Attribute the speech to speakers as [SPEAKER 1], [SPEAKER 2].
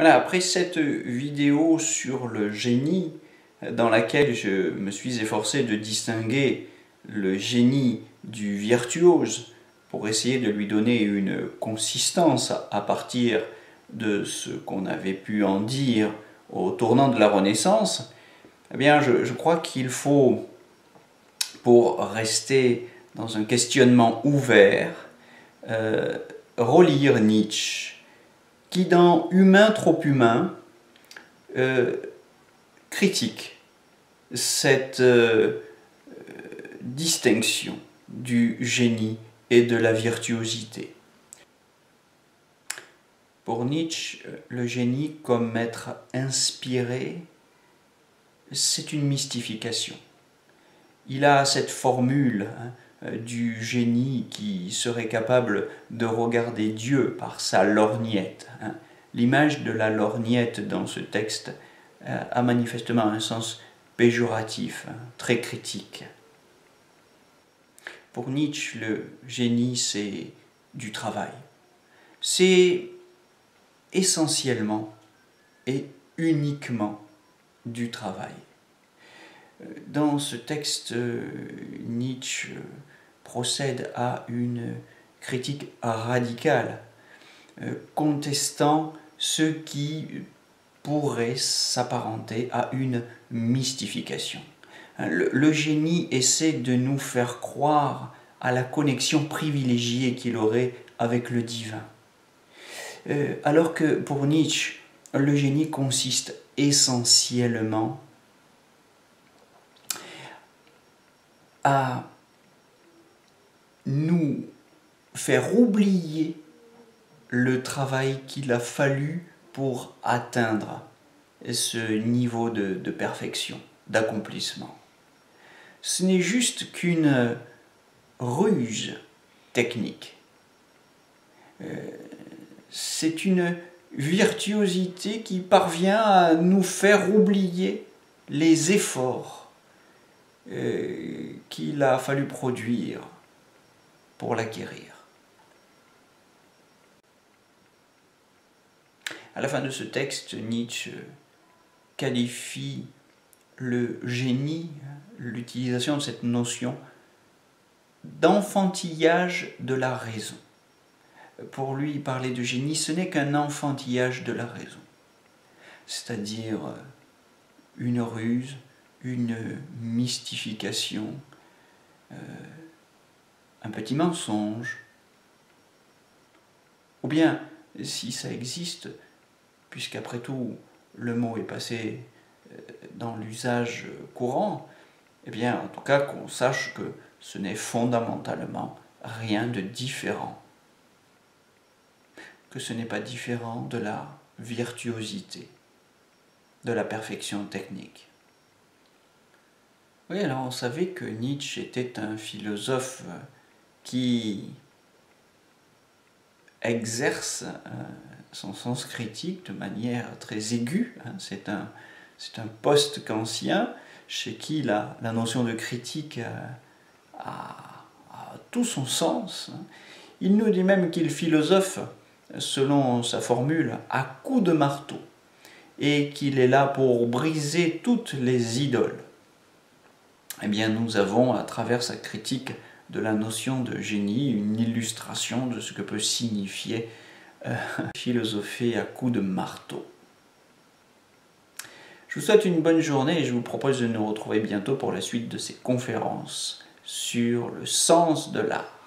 [SPEAKER 1] Voilà, après cette vidéo sur le génie, dans laquelle je me suis efforcé de distinguer le génie du virtuose pour essayer de lui donner une consistance à partir de ce qu'on avait pu en dire au tournant de la Renaissance, eh bien je crois qu'il faut, pour rester dans un questionnement ouvert, relire Nietzsche, qui dans Humain trop humain critique cette distinction du génie et de la virtuosité. Pour Nietzsche, le génie comme être inspiré, c'est une mystification. Il a cette formule du génie qui serait capable de regarder Dieu par sa lorgnette. L'image de la lorgnette dans ce texte a manifestement un sens péjoratif, très critique. Pour Nietzsche, le génie, c'est du travail. C'est essentiellement et uniquement du travail. Dans ce texte, Nietzsche procède à une critique radicale, contestant ce qui pourrait s'apparenter à une mystification. Le génie essaie de nous faire croire à la connexion privilégiée qu'il aurait avec le divin. Alors que pour Nietzsche, le génie consiste essentiellement à nous faire oublier le travail qu'il a fallu pour atteindre ce niveau de perfection, d'accomplissement. Ce n'est juste qu'une ruse technique. C'est une virtuosité qui parvient à nous faire oublier les efforts qu'il a fallu produire pour l'acquérir. À la fin de ce texte, Nietzsche qualifie le génie, l'utilisation de cette notion, d'enfantillage de la raison. Pour lui, parler de génie, ce n'est qu'un enfantillage de la raison, c'est-à-dire une ruse, une mystification, un petit mensonge, ou bien, si ça existe, puisqu'après tout, le mot est passé dans l'usage courant, eh bien, en tout cas, qu'on sache que ce n'est fondamentalement rien de différent, que ce n'est pas différent de la virtuosité, de la perfection technique. Oui, alors on savait que Nietzsche était un philosophe qui exerce son sens critique de manière très aiguë. C'est un post-kantien chez qui la notion de critique a tout son sens. Il nous dit même qu'il philosophe, selon sa formule, à coups de marteau, et qu'il est là pour briser toutes les idoles. Eh bien, nous avons, à travers sa critique de la notion de génie, une illustration de ce que peut signifier philosopher à coups de marteau. Je vous souhaite une bonne journée et je vous propose de nous retrouver bientôt pour la suite de ces conférences sur le sens de l'art.